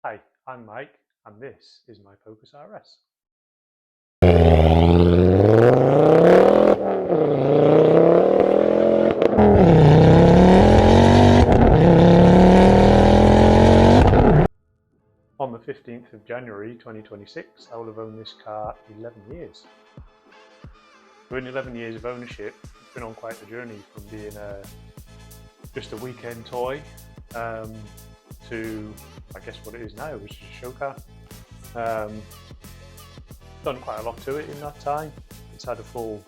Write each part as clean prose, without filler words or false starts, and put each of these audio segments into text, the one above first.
Hi, I'm Mike, and this is my Focus RS. On the 15th of January 2026, I will have owned this car 11 years. So in 11 years of ownership, it's been on quite the journey from being just a weekend toy to, I guess, what it is now, which is a show car. Done quite a lot to it in that time. It's had a full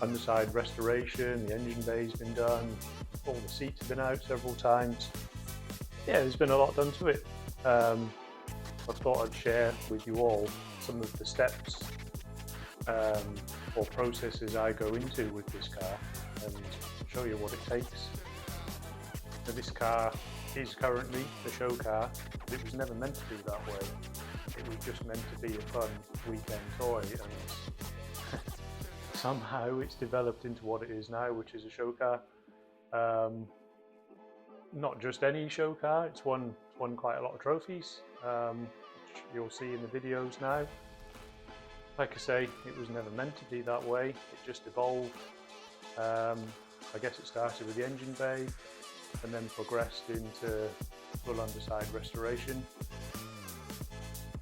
underside restoration, the engine bay's been done, all the seats have been out several times. Yeah, there's been a lot done to it. I thought I'd share with you all some of the steps or processes I go into with this car and show you what it takes. So this car is currently a show car, but it was never meant to be that way. It was just meant to be a fun weekend toy, and somehow it's developed into what it is now, which is a show car. Not just any show car, it's won quite a lot of trophies, which you'll see in the videos now. Like I say, it was never meant to be that way, it just evolved. I guess it started with the engine bay and then progressed into full underside restoration.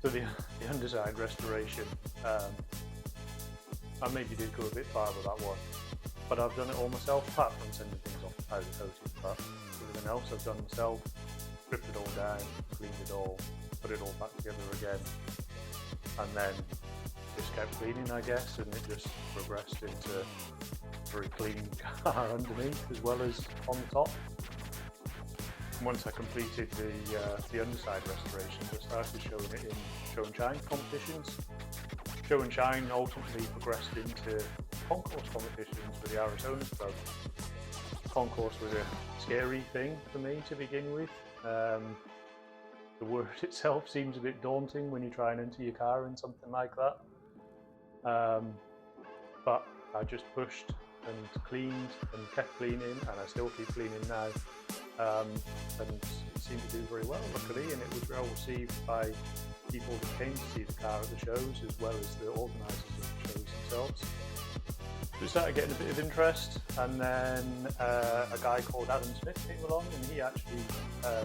So the underside restoration, I maybe did go a bit far with that one, but I've done it all myself, apart from sending things off to powder coating. But everything else I've done myself, stripped it all down, cleaned it all, put it all back together again, and then just kept cleaning, I guess, and it just progressed into a very clean car underneath as well as on the top. Once I completed the underside restorations, I started showing it in show and shine competitions. Show and shine ultimately progressed into concours competitions for the RS Owners Club. Concours was a scary thing for me to begin with. The word itself seems a bit daunting when you try and enter your car in something like that. But I just pushed and cleaned and kept cleaning, and I still keep cleaning now. And it seemed to do very well, luckily, and it was well received by people that came to see the car at the shows, as well as the organisers of the shows themselves. So we started getting a bit of interest, and then a guy called 𝐼𝐚𝐬𝐿 came along, and he actually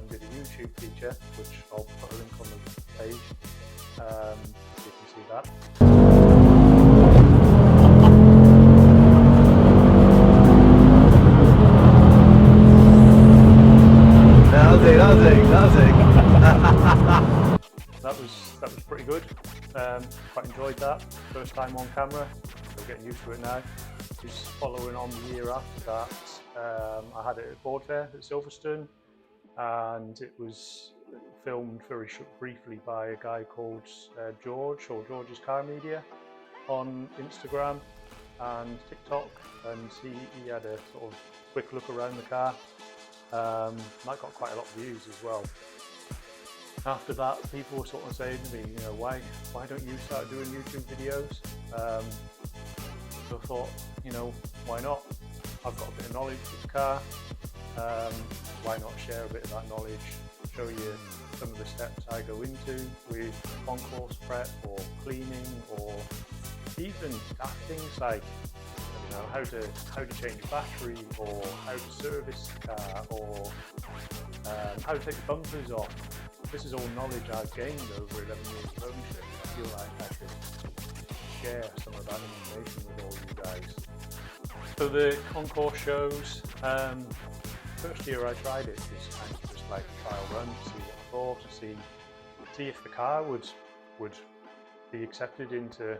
did a YouTube feature, which I'll put a link on the page, so you can see that. That was pretty good. Quite enjoyed that. First time on camera, still getting used to it now. Just following on the year after that, I had it at Board Fair at Silverstone, and it was filmed very briefly by a guy called George, or George's Car Media, on Instagram and TikTok, and he had a sort of quick look around the car. That got quite a lot of views as well. After that, people were sort of saying to me, you know, why don't you start doing YouTube videos? So I thought, you know, why not? I've got a bit of knowledge with the car. Why not share a bit of that knowledge? Show you some of the steps I go into with concours prep or cleaning, or even things like, you know, how to change a battery, or how to service the car, or how to take the bumpers off. This is all knowledge I've gained over 11 years of ownership. I feel like I could share some of that information with all you guys. So the concours shows, first year I tried it was kind of just like a trial run to see what I thought, to see if the car would be accepted into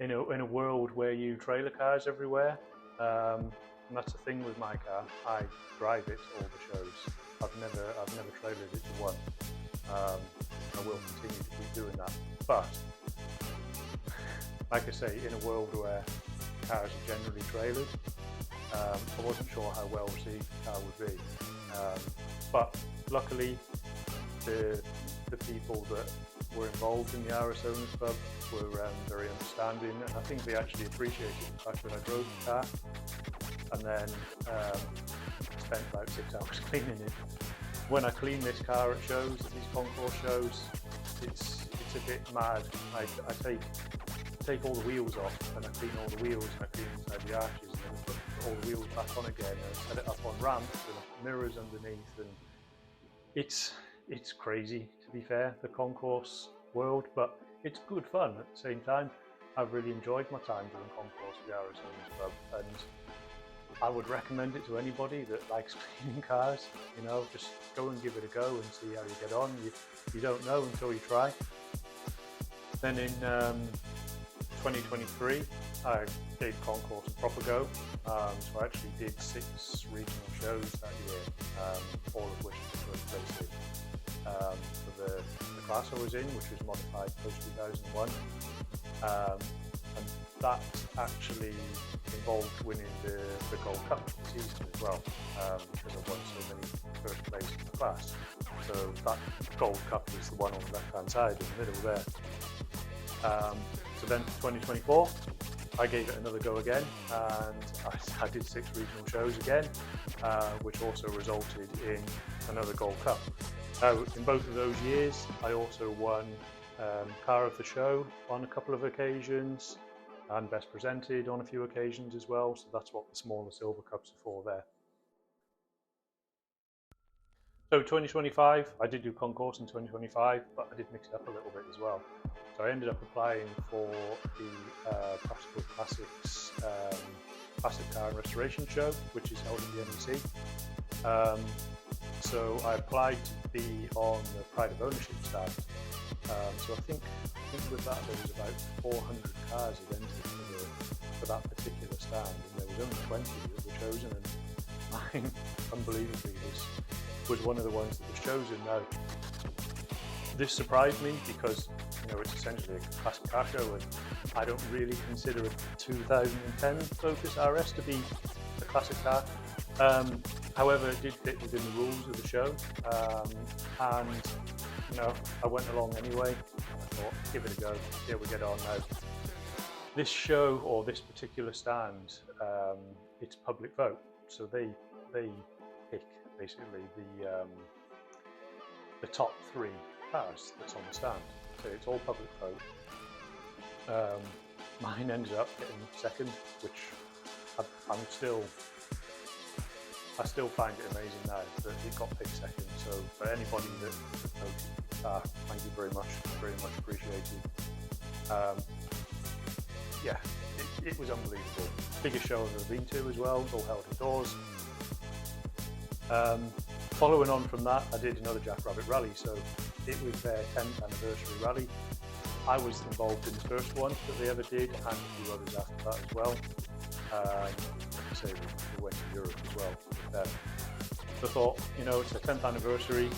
in a world where you trailer cars everywhere. And that's the thing with my car. I drive it to all the shows. I've never trailered it to one. I will continue to keep doing that. But like I say, in a world where cars are generally trailered, I wasn't sure how well received the car would be. But luckily, the people that were involved in the RS Owners Club were very understanding, and I think they actually appreciated the fact that I drove the car, and then spent about 6 hours cleaning it. when I clean this car at shows, at these concours shows, it's a bit mad. I take all the wheels off and I clean all the wheels and I clean inside the arches and then put all the wheels back on again and set it up on ramps and mirrors underneath, and it's crazy, to be fair, the concours world, but it's good fun at the same time. I've really enjoyed my time doing concours for the RSDriven Club, and I would recommend it to anybody that likes cleaning cars. You know, just go and give it a go and see how you get on. You don't know until you try. Then in 2023, I gave concours a proper go. So I actually did 6 regional shows that year, all of which were first place in. For the class I was in, which was modified post 2001. And that actually involved winning the Gold Cup season as well, because I won so many first place in the class. So that Gold Cup is the one on the left hand side in the middle there. So then 2024, I gave it another go again, and I did 6 regional shows again, which also resulted in another Gold Cup. Now, in both of those years, I also won Car of the Show on a couple of occasions, and Best Presented on a few occasions as well, so that's what the smaller silver cups are for there. So 2025, I did do concours in 2025, but I did mix it up a little bit as well. So I ended up applying for the Practical Classics Classic Car and Restoration Show, which is held in the NEC. So I applied to be on the Pride of Ownership stand. So I think with that there was about 400 cars that entered for that particular stand, and there was only 20 that were chosen, and mine, unbelievably, was one of the ones that was chosen. Now, this surprised me because, you know, it's essentially a classic car show, and I don't really consider a 2010 Focus RS to be a classic car. However, it did fit within the rules of the show, and you know, I went along anyway. I thought, give it a go, see how we get on. Now, this show, or this particular stand, it's public vote, so they pick basically the top 3 cars that's on the stand. So it's all public vote. Mine ended up getting second, which I still find it amazing now that it got picked second. So for anybody that voted, thank you very much appreciated. Yeah, it was unbelievable. Biggest show I've ever been to as well, all held indoors. Following on from that, I did another Jackrabbit Rally, so it was their 10th anniversary rally. I was involved in the first one that they ever did, and a few others after that as well. Like I say, we went to Europe as well with them. So I thought, you know, it's their 10th anniversary,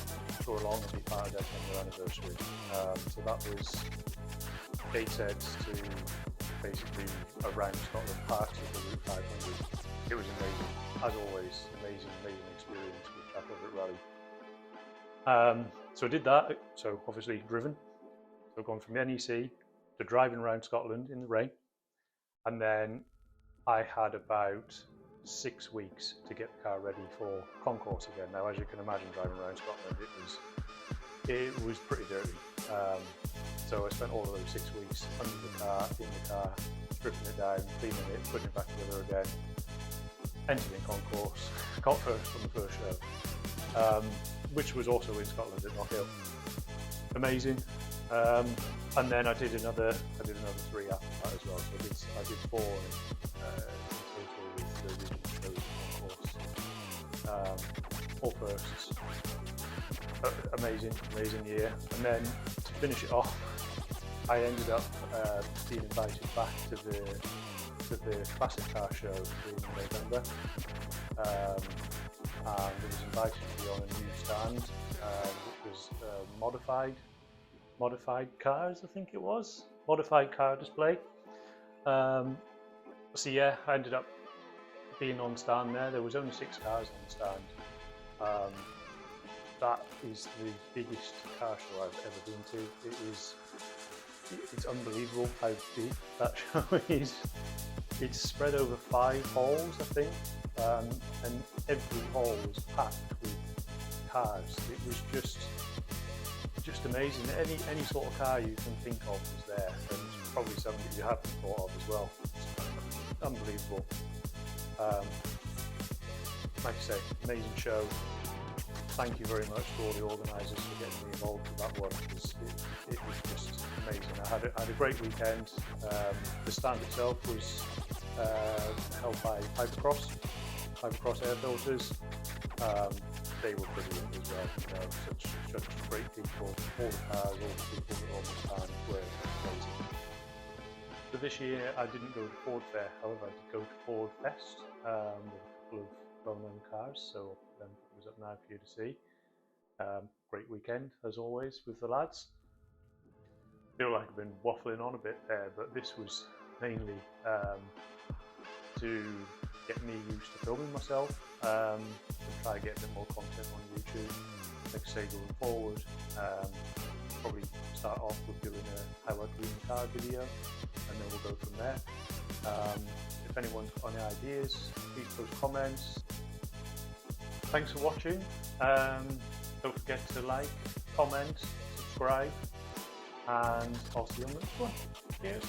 go along and be part of their 10th anniversary. So that was Gatesheads to basically around Scotland, parts of the Route 500. It was amazing, as always, amazing experience with Jackrabbit Rally. So I did that, so obviously driven. So going from the NEC to driving around Scotland in the rain, and then I had about 6 weeks to get the car ready for concours again. Now, as you can imagine, driving around Scotland, it was pretty dirty. So I spent all of those 6 weeks under the car, in the car, stripping it down, cleaning it, putting it back together again, entering concours, got first on the first show, which was also in Scotland at Knockhill. Amazing. And then I did another 3 after that as well. So I did 4 in total with the regional shows and concours. All firsts. Amazing year. And then to finish it off, I ended up being invited back to the classic car show in November. And I was invited to be on a new stand, which was modified cars, I think it was, modified car display. So yeah, I ended up being on stand there. There was only 6 cars on the stand. That is the biggest car show I've ever been to. It's unbelievable how big that show is. It's spread over 5 halls, I think, and every hall was packed with cars. It was just amazing. Any sort of car you can think of was there, and probably some that you haven't thought of as well. It's unbelievable. Like I say, amazing show. Thank you very much to all the organisers for getting me involved with that one, because it was just amazing. I had a great weekend. The stand itself was held by Hypercross air filters. They were brilliant as well. You know, such great people. All the cars, all the people that were on the stand were amazing. So this year I didn't go to Ford Fair, however I did go to Ford Fest with a couple of well-known cars, so it was up now for you to see. Great weekend as always with the lads. I feel like I've been waffling on a bit there, but this was mainly to get me used to filming myself, and try to get a bit more content on YouTube. Like I say, going forward, probably start off with doing a how I clean the car video, and then we'll go from there. If anyone's got any ideas, please post comments. Thanks for watching. Don't forget to like, comment, subscribe, and I'll see you on the next one. Cheers.